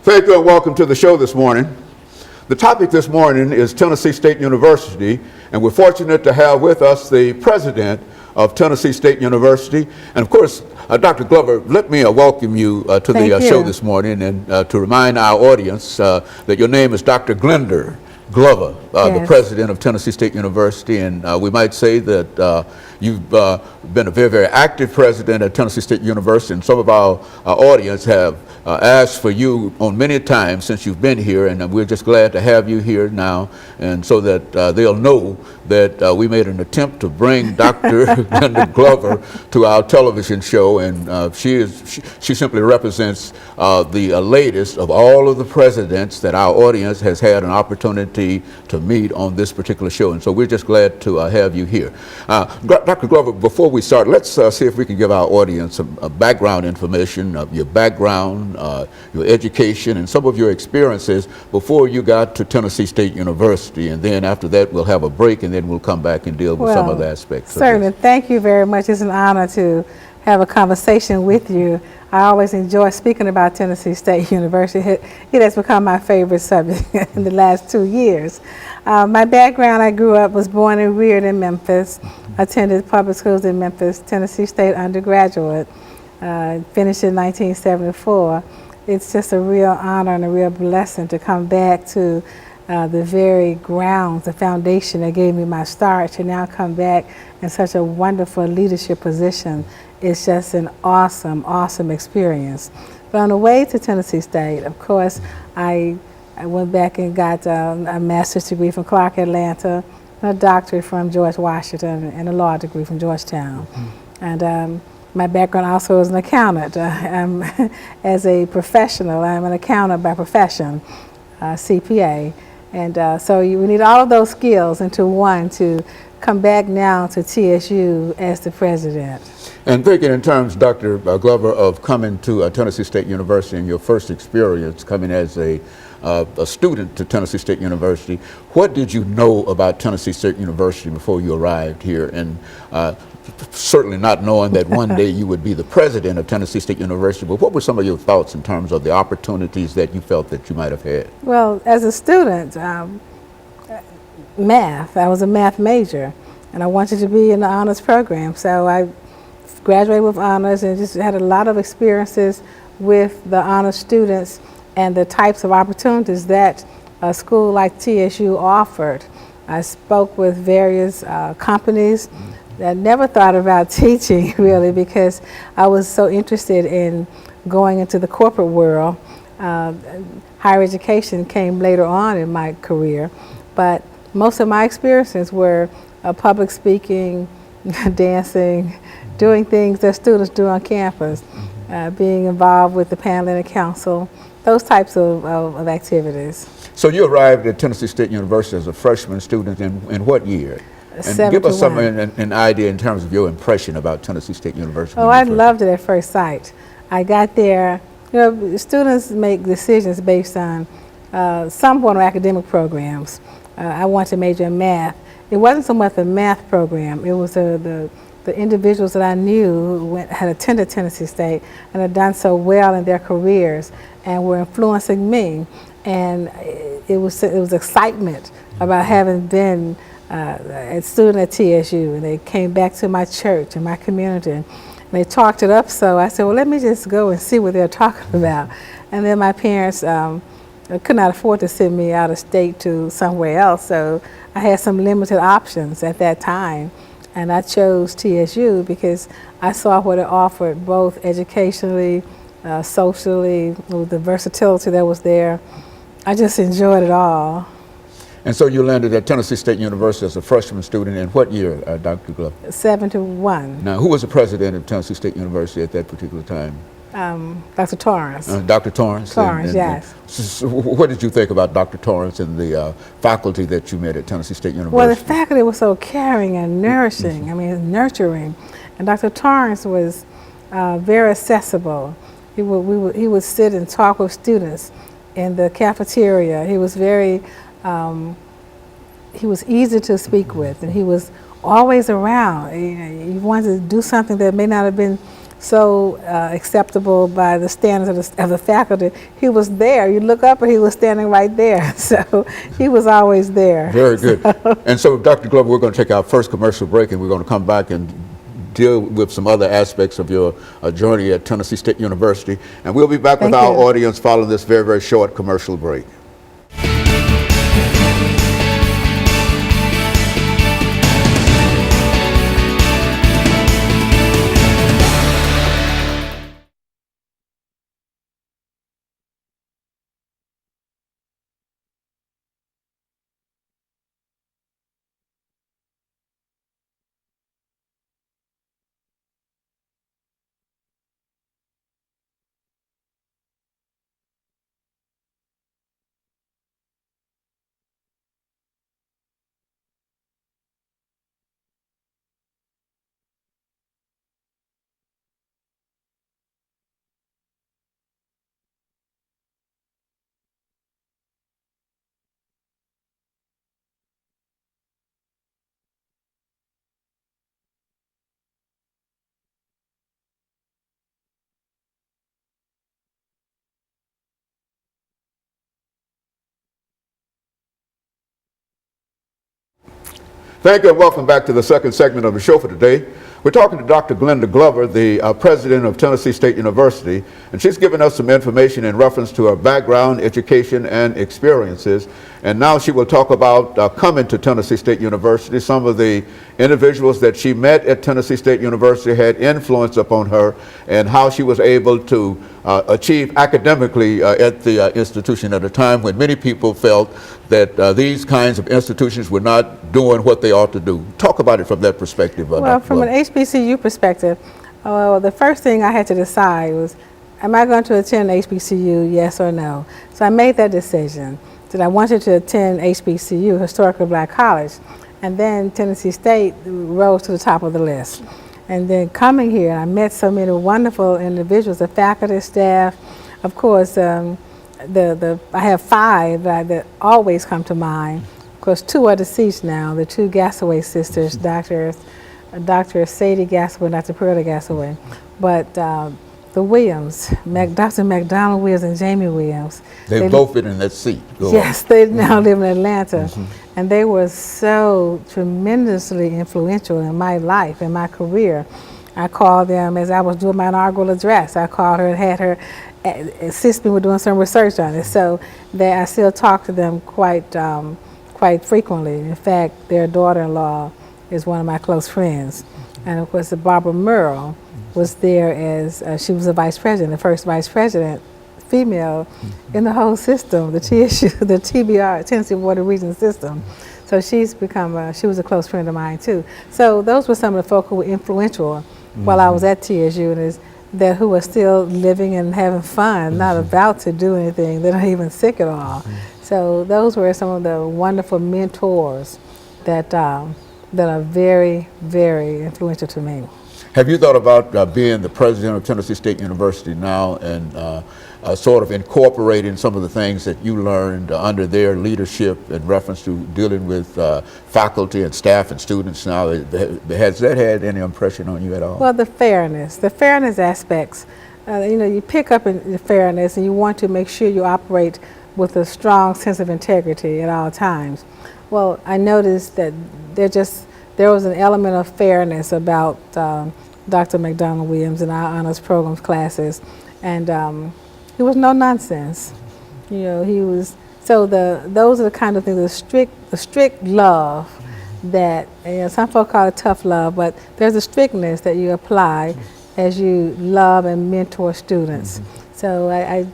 Thank you and welcome to the show this morning. The topic this morning is Tennessee State University, and we're fortunate to have with us the president of Tennessee State University. And of course, Dr. Glover, let me welcome you to the show this morning, and to remind our audience that your name is Dr. Glender Glover, the president of Tennessee State University, and we might say that you've been a very, very active president at Tennessee State University, and some of our audience have asked for you on many times since you've been here, and we're just glad to have you here now, and so that they'll know that we made an attempt to bring Dr. Glenda Glover to our television show, and she simply represents the latest of all of the presidents that our audience has had an opportunity to meet on this particular show, and so we're just glad to have you here. Dr. Glover, before we start, let's see if we can give our audience some background information of your background, your education, and some of your experiences before you got to Tennessee State University, and then after that we'll have a break, and then we'll come back and deal with some of the aspects. Certainly. Thank you very much. It's an honor to have a conversation with you. I always enjoy speaking about Tennessee State University. It has become my favorite subject in the last 2 years. My background, I was born and reared in Memphis, attended public schools in Memphis, Tennessee State undergraduate, finished in 1974. It's just a real honor and a real blessing to come back to the very grounds, the foundation that gave me my start, to now come back in such a wonderful leadership position. It's just an awesome, awesome experience. But on the way to Tennessee State, of course, I went back and got a master's degree from Clark Atlanta, a doctorate from George Washington, and a law degree from Georgetown. And my background also as an accountant. As a professional, I'm an accountant by profession, CPA. And so we need all of those skills into one to come back now to TSU as the president. And thinking in terms, Dr. Glover, of coming to Tennessee State University and your first experience coming as a student to Tennessee State University, what did you know about Tennessee State University before you arrived here? And certainly not knowing that one day you would be the president of Tennessee State University, but what were some of your thoughts in terms of the opportunities that you felt that you might have had? Well, as a student, math, I was a math major, and I wanted to be in the honors program, so I graduated with honors and just had a lot of experiences with the honors students and the types of opportunities that a school like TSU offered. I spoke with various companies. I never thought about teaching really, because I was so interested in going into the corporate world. Higher education came later on in my career, but most of my experiences were public speaking, dancing, doing things that students do on campus, being involved with the paneling council, those types of activities. So you arrived at Tennessee State University as a freshman student in what year? And give us an idea in terms of your impression about Tennessee State University. Oh, I loved it at first sight. I got there, you know, students make decisions based on some form of academic programs. I wanted to major in math. It wasn't so much the math program, it was the individuals that I knew who had attended Tennessee State and had done so well in their careers and were influencing me. And it was excitement about having been a student at TSU, and they came back to my church and my community, and they talked it up. So I said, well, let me just go and see what they're talking about. And then my parents could not afford to send me out of state to somewhere else, so I had some limited options at that time, and I chose TSU because I saw what it offered, both educationally, socially, with the versatility that was there. I just enjoyed it all. And so you landed at Tennessee State University as a freshman student in what year, Dr. Glover? 71. Now, who was the president of Tennessee State University at that particular time? Dr. Torrance. Dr. Torrance? Torrance, yes. So what did you think about Dr. Torrance and the faculty that you met at Tennessee State University? Well, the faculty was so caring and nourishing, I mean, nurturing. And Dr. Torrance was very accessible. He would sit and talk with students in the cafeteria. He was very, he was easy to speak with, and he was always around. You wanted to do something that may not have been so acceptable by the standards of the faculty. He was there. You look up and he was standing right there. So he was always there. Very good. And so, Dr. Glover, we're going to take our first commercial break, and we're going to come back and deal with some other aspects of your journey at Tennessee State University. And we'll be back with our audience following this very, very short commercial break. Thank you and welcome back to the second segment of the show for today. We're talking to Dr. Glenda Glover, the president of Tennessee State University, and she's given us some information in reference to her background, education, and experiences. And now she will talk about coming to Tennessee State University. Some of the individuals that she met at Tennessee State University had influence upon her, and how she was able to achieve academically at the institution at a time when many people felt that these kinds of institutions were not doing what they ought to do. Talk about it from that perspective. Well, from an HBCU perspective, the first thing I had to decide was, am I going to attend HBCU, yes or no? So I made that decision that I wanted to attend HBCU, Historically Black College, and then Tennessee State rose to the top of the list. And then coming here, I met so many wonderful individuals, the faculty, staff. Of course, I have five that always come to mind. Of course, two are deceased now, the two Gassaway sisters, Dr. Sadie Gassaway and Dr. Pearlie Gassaway. But the Williams, Dr. McDonald Williams and Jamie Williams. They've both been in that seat. Yes, they now live in Atlanta. And they were so tremendously influential in my life, in my career. I called them as I was doing my inaugural address. I called her and had her assist me with doing some research on it. So I still talk to them quite frequently. In fact, their daughter-in-law is one of my close friends. And of course, Barbara Merle was there as, she was the vice president, the first vice president, female in the whole system, the TSU, the TBR, Tennessee Board of Regents system. So she's become, she was a close friend of mine too. So those were some of the folk who were influential while I was at TSU, and who are still living and having fun, not about to do anything. They're not even sick at all. So those were some of the wonderful mentors that are very, very influential to me. Have you thought about being the president of Tennessee State University now and sort of incorporating some of the things that you learned under their leadership in reference to dealing with faculty and staff and students now? Has that had any impression on you at all? Well, the fairness aspects. You pick up in the fairness, and you want to make sure you operate with a strong sense of integrity at all times. Well, I noticed that there was an element of fairness about Dr. McDonald Williams in our honors programs classes, and he was no nonsense. He was, so those are the kind of things, the strict love that, some folk call it tough love, but there's a strictness that you apply as you love and mentor students. So I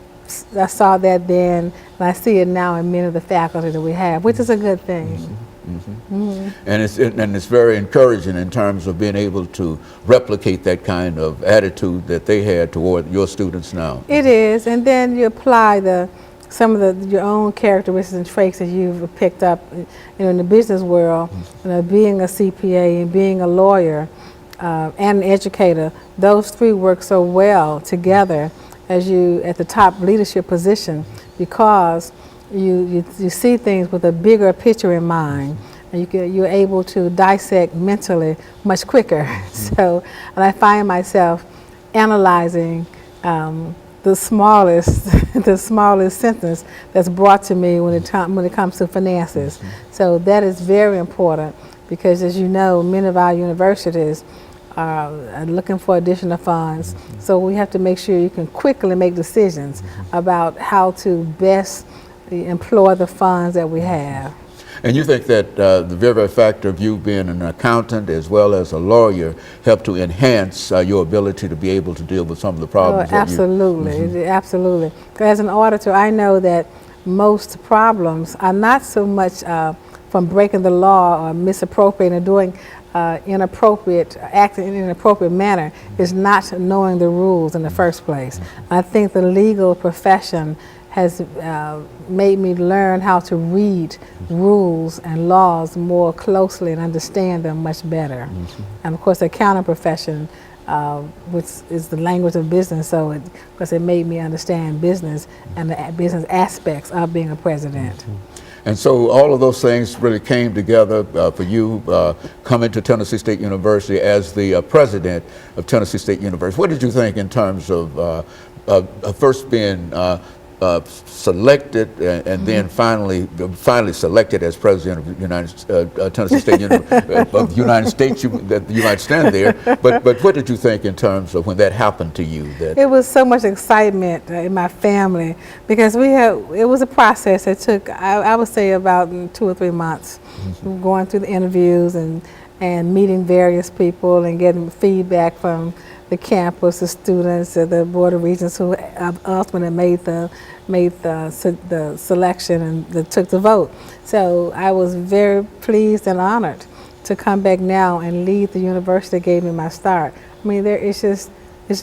saw that then, and I see it now in many of the faculty that we have, which is a good thing. And it's very encouraging in terms of being able to replicate that kind of attitude that they had toward your students now. It is, and then you apply some of your own characteristics and traits that you've picked up, in the business world. Being a CPA and being a lawyer and an educator, those three work so well together as you at the top leadership position, because you see things with a bigger picture in mind, and you're able to dissect mentally much quicker. So, and I find myself analyzing the smallest the smallest sentence that's brought to me when it comes to finances. So that is very important because, as you know, many of our universities are looking for additional funds. So we have to make sure you can quickly make decisions about how to best employ the funds that we have. And you think that the very fact of you being an accountant as well as a lawyer helped to enhance your ability to be able to deal with some of the Oh, problems that you... absolutely, absolutely. As an auditor, I know that most problems are not so much from breaking the law or misappropriating or doing acting in an inappropriate manner, is not knowing the rules in the first place. I think the legal profession has made me learn how to read rules and laws more closely and understand them much better. And of course, the accounting profession, which is the language of business, so it made me understand business and the business aspects of being a president. And so all of those things really came together for you coming to Tennessee State University as the president of Tennessee State University. What did you think in terms of first being selected and then finally selected as president of the Tennessee State of the United States? That you might stand there, but what did you think in terms of when that happened to you? That it was so much excitement in my family because it was a process that took I would say about 2 or 3 months, going through the interviews and meeting various people and getting feedback from the campus, the students, the Board of Regents who ultimately made the selection and took the vote. So I was very pleased and honored to come back now and lead the university that gave me my start. I mean, there's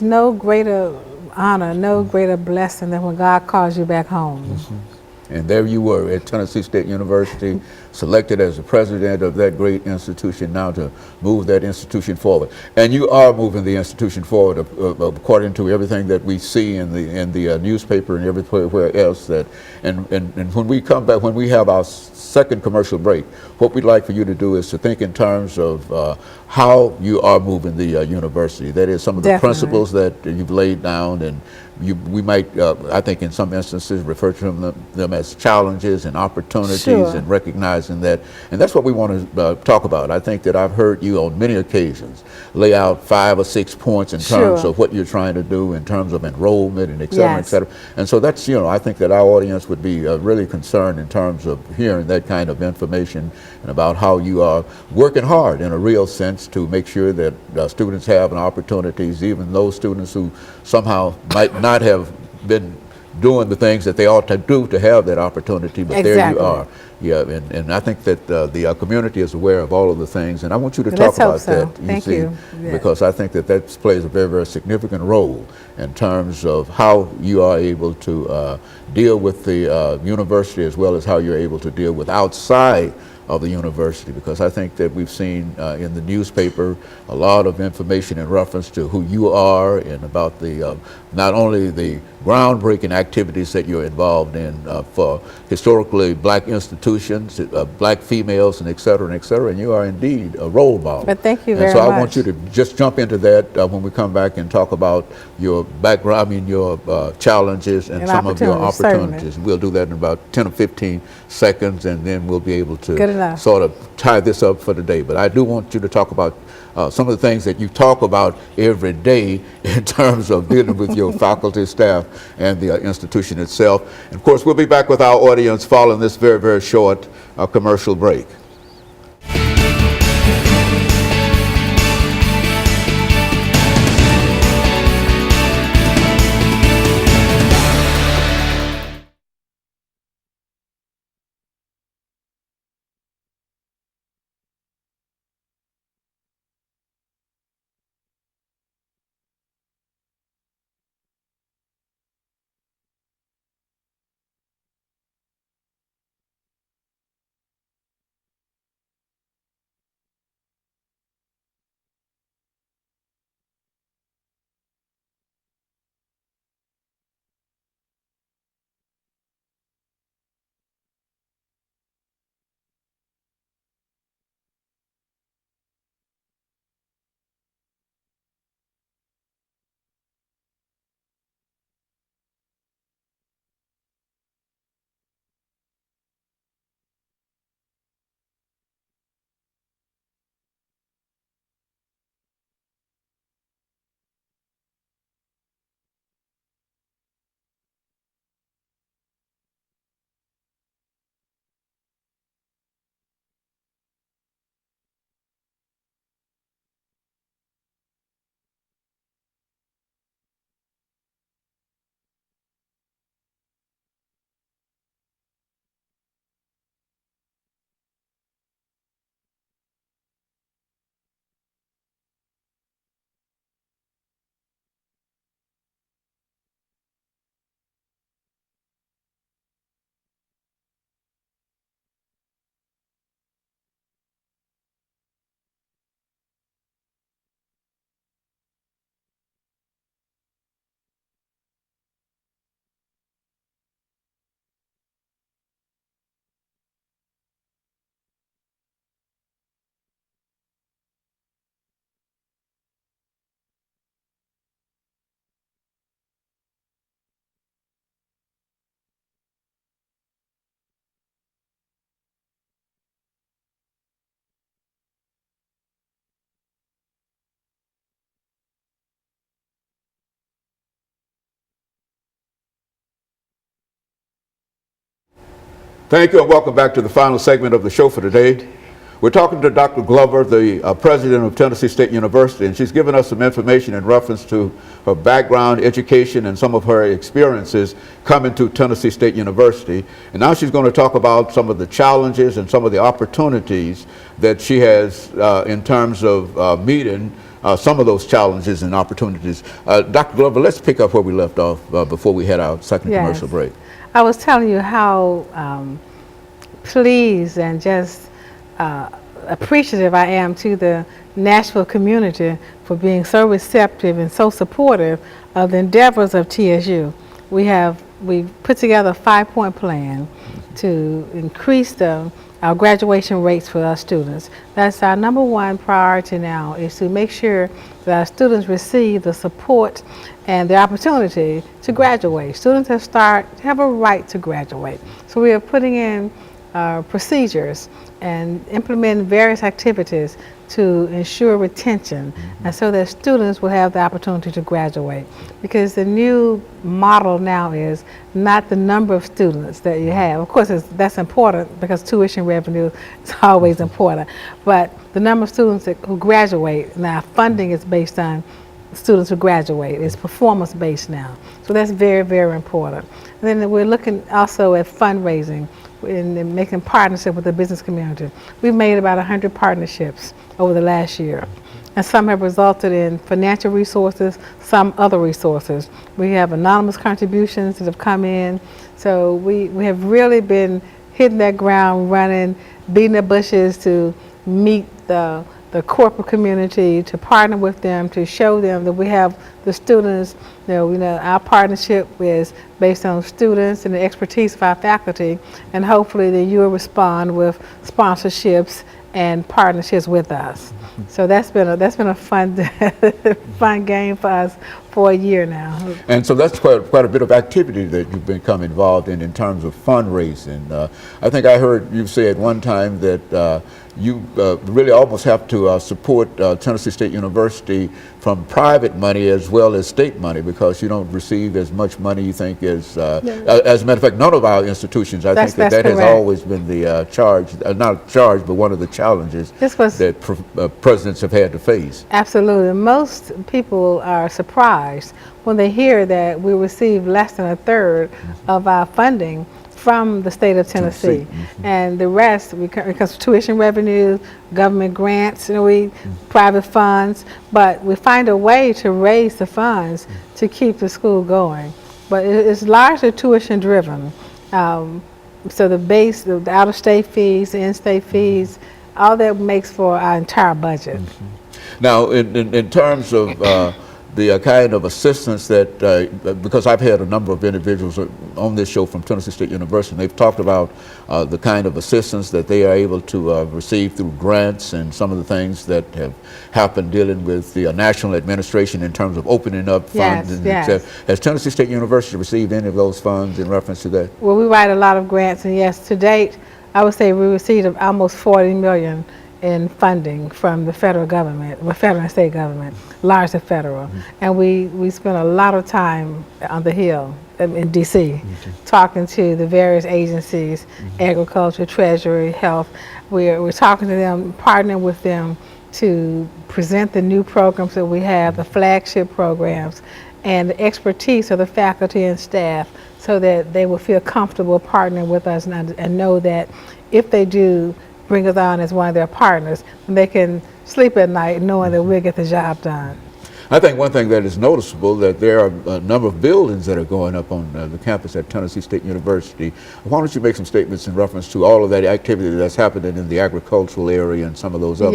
no greater honor, no greater blessing than when God calls you back home. And there you were at Tennessee State University, selected as the president of that great institution now to move that institution forward. And you are moving the institution forward according to everything that we see in the newspaper and everywhere else. And when we come back, when we have our second commercial break, what we'd like for you to do is to think in terms of how you are moving the university. That is, some of the Definitely. principles that you've laid down, and we might, I think in some instances, refer to them as challenges and opportunities. Sure. And recognizing that. And that's what we want to talk about. I think that I've heard you on many occasions lay out 5 or 6 points in terms Sure. of what you're trying to do in terms of enrollment and et cetera, et Yes. cetera. And so that's, I think that our audience would be really concerned in terms of hearing that kind of information and about how you are working hard in a real sense to make sure that students have opportunities, even those students who somehow might not have been doing the things that they ought to do to have that opportunity, but there you Exactly. are. Yeah, and I think that the community is aware of all of the things, and I want you to Let's talk hope about so. that. Thank you. Yeah. Because I think that plays a very, very significant role in terms of how you are able to deal with the university as well as how you're able to deal with outside of the university, because I think that we've seen in the newspaper a lot of information in reference to who you are and about the not only the groundbreaking activities that you're involved in for historically black institutions, black females, and et cetera, and you are indeed a role model. But thank you and very so much. I want you to just jump into that when we come back and talk about your background, your challenges and some of your opportunities, certainly. opportunities. We'll do that in about 10 or 15 seconds, and then we'll be able to Good enough. sort of tie this up for today. But I do want you to talk about some of the things that you talk about every day in terms of dealing with your faculty, staff, and the institution itself. And of course, we'll be back with our audience following this very, very short commercial break. Thank you and welcome back to the final segment of the show for today. We're talking to Dr. Glover, the president of Tennessee State University, and she's given us some information in reference to her background, education, and some of her experiences coming to Tennessee State University. And now she's going to talk about some of the challenges and some of the opportunities that she has in terms of meeting some of those challenges and opportunities. Dr. Glover, let's pick up where we left off before we head our second commercial break. I was telling you how pleased and just appreciative I am to the Nashville community for being so receptive and so supportive of the endeavors of TSU. We put together a 5-point plan to increase our graduation rates for our students. That's our number one priority now, is to make sure that our students receive the support and the opportunity to graduate. Students have a right to graduate. So we are putting in procedures and implementing various activities to ensure retention, and so that students will have the opportunity to graduate. Because the new model now is not the number of students that you have. Of course, that's important because tuition revenue is always important, but the number of students who graduate, now funding is based on students who graduate. It's performance based now. So that's very, very important. And then we're looking also at fundraising and making partnership with the business community. We've made about 100 partnerships over the last year, and some have resulted in financial resources, some other resources. We have anonymous contributions that have come in. So we have really been hitting that ground running, beating the bushes to meet the corporate community, to partner with them, to show them that we have the students. Our partnership is based on students and the expertise of our faculty, and hopefully that you will respond with sponsorships and partnerships with us. So that's been a fun fun game for us for a year now. And so that's quite a bit of activity that you've become involved in terms of fundraising. I think I heard you say at one time that you really almost have to support Tennessee State University from private money as well as state money, because you don't receive as much money, you think, as a matter of fact, none of our institutions. I think that has always been the not charge, but one of the challenges that presidents have had to face. Absolutely. Most people are surprised when they hear that we receive less than a third of our funding from the state of Tennessee. And the rest, because of tuition revenue, government grants, private funds, but we find a way to raise the funds to keep the school going. But it's largely tuition driven. So the out-of-state fees, the in-state fees, all that makes for our entire budget. Now, in terms of the kind of assistance that, because I've had a number of individuals on this show from Tennessee State University, and they've talked about the kind of assistance that they are able to receive through grants and some of the things that have happened dealing with the national administration in terms of opening up funds. Has Tennessee State University received any of those funds in reference to that? Well, we write a lot of grants, and yes, to date, I would say we received almost $40 million in funding from the federal government, the federal and state government, largely federal. And we spent a lot of time on the Hill in DC, talking to the various agencies, agriculture, treasury, health. We're talking to them, partnering with them to present the new programs that we have, the flagship programs, and the expertise of the faculty and staff, so that they will feel comfortable partnering with us and know that if they do bring us on as one of their partners, and they can sleep at night knowing that we'll get the job done. I think one thing that is noticeable, that there are a number of buildings that are going up on the campus at Tennessee State University. Why don't you make some statements in reference to all of that activity that's happening in the agricultural area and some of those other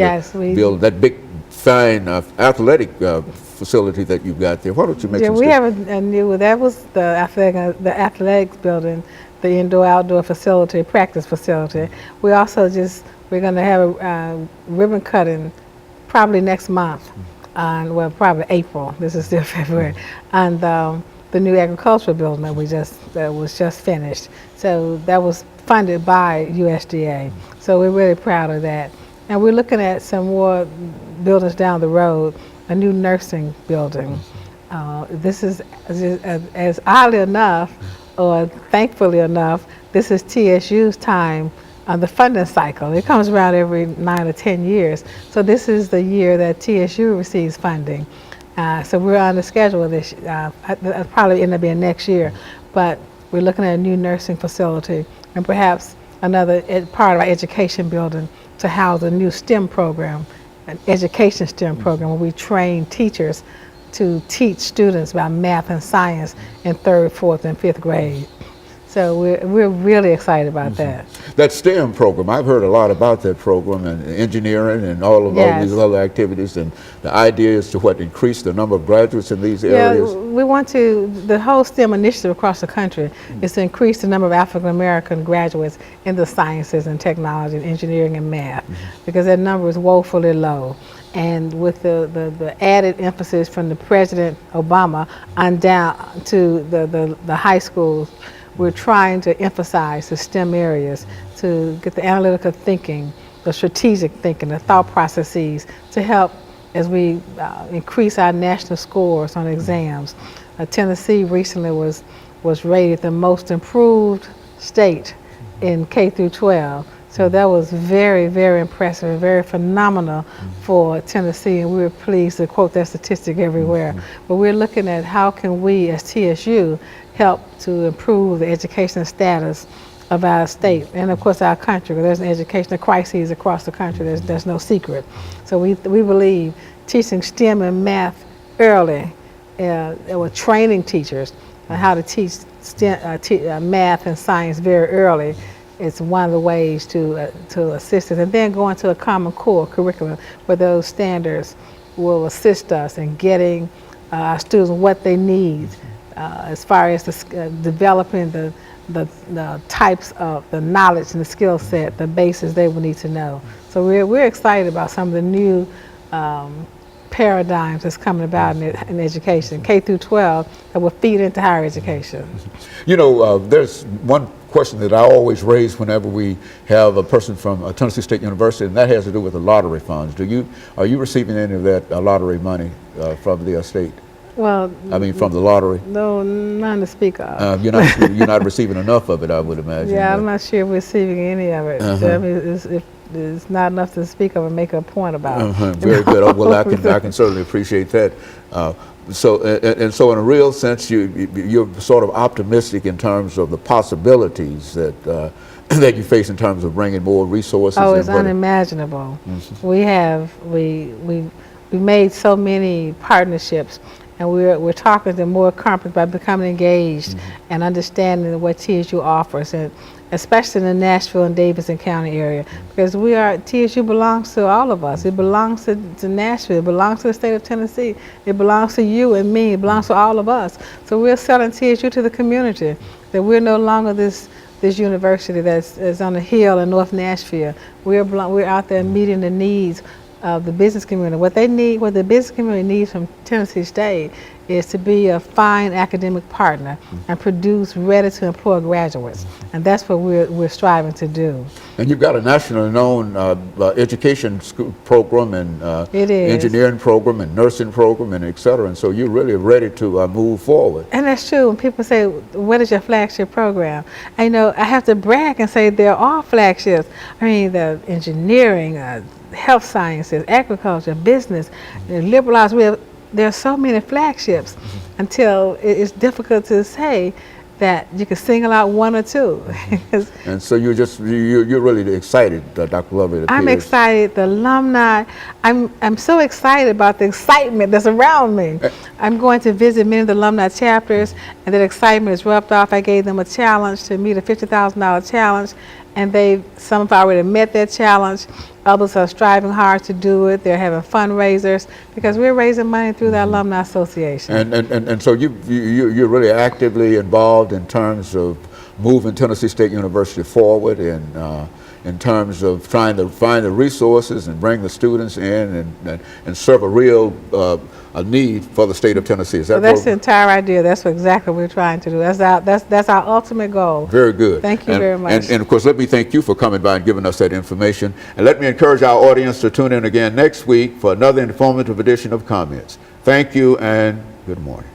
buildings, that big, fine athletic facility that you've got there. Why don't you make some statements? We have a new, that was the athletics building, the indoor-outdoor facility, practice facility. We also we're going to have a ribbon cutting probably next month, probably April. This is still February, and the new agricultural building that was just finished. So that was funded by USDA. So we're really proud of that. And we're looking at some more buildings down the road, a new nursing building. This is, as oddly enough, or thankfully enough, this is TSU's time on the funding cycle. It comes around every 9 or 10 years. So this is the year that TSU receives funding. So we're on the schedule this, probably end up being next year, but we're looking at a new nursing facility and perhaps another part of our education building to house a new STEM program, an education STEM program where we train teachers to teach students about math and science in 3rd, 4th, and 5th grade. So we're really excited about that. That STEM program, I've heard a lot about that program and engineering and all of all these other activities, and the idea is to increase the number of graduates in these areas. We want to, the whole STEM initiative across the country is to increase the number of African American graduates in the sciences and technology and engineering and math, because that number is woefully low. And with the added emphasis from the President Obama on down to the high schools, we're trying to emphasize the STEM areas to get the analytical thinking, the strategic thinking, the thought processes to help as we increase our national scores on exams. Tennessee recently was rated the most improved state in K through 12. So that was very, very impressive and very phenomenal for Tennessee, and we were pleased to quote that statistic everywhere. But we're looking at how can we as TSU help to improve the educational status of our state and of course our country, because there's an educational crisis across the country, there's no secret. So we believe teaching STEM and math early, we're training teachers on how to teach math and science very early. It's one of the ways to assist us, and then going to a common core curriculum where those standards will assist us in getting our students what they need as far as developing the types of the knowledge and the skill set, the basis they will need to know. So we're excited about some of the new paradigms that's coming about in education, K through 12, that will feed into higher education. You know, there's one question that I always raise whenever we have a person from Tennessee State University, and that has to do with the lottery funds. Are you receiving any of that lottery money from the state? Well, I mean, from the lottery? No, none to speak of. You're not receiving enough of it, I would imagine. Yeah, I'm not sure we're receiving any of it. So, I mean, it's not enough to speak of and make a point about. Very good. Well, I can certainly appreciate that. So in a real sense, you're sort of optimistic in terms of the possibilities that that you face in terms of bringing more resources. Oh, it's unimaginable. We made so many partnerships, and we're talking to more companies by becoming engaged and understanding what TSU offers, and especially in the Nashville and Davidson County area, because TSU belongs to all of us. It belongs to Nashville, it belongs to the state of Tennessee, it belongs to you and me, it belongs to all of us. So we're selling TSU to the community, that we're no longer this university that's on a hill in North Nashville. We're out there meeting the needs of the business community. What the business community needs from Tennessee State is to be a fine academic partner and produce ready-to-employ graduates, and that's what we're striving to do. And you've got a nationally known education program and engineering program and nursing program and et cetera, and so you're really ready to move forward. And that's true. When people say, what is your flagship program? I have to brag and say they're all flagships. I mean, the engineering, health sciences, agriculture, business, liberal arts. There are so many flagships until it's difficult to say that you can single out one or two. And so you're really excited, Dr. Glover. I'm excited. The alumni. I'm so excited about the excitement that's around me. I'm going to visit many of the alumni chapters, and that excitement is rubbed off. I gave them a challenge to meet a $50,000 challenge, and some have already met that challenge. Others are striving hard to do it. They're having fundraisers because we're raising money through the Alumni Association. And so you're really actively involved in terms of moving Tennessee State University forward in terms of trying to find the resources and bring the students in and serve a real a need for the state of Tennessee. Is that that's the entire idea. That's exactly what we're trying to do. That's our ultimate goal. Very good. Thank you very much. And of course, let me thank you for coming by and giving us that information. And let me encourage our audience to tune in again next week for another informative edition of Comments. Thank you and good morning.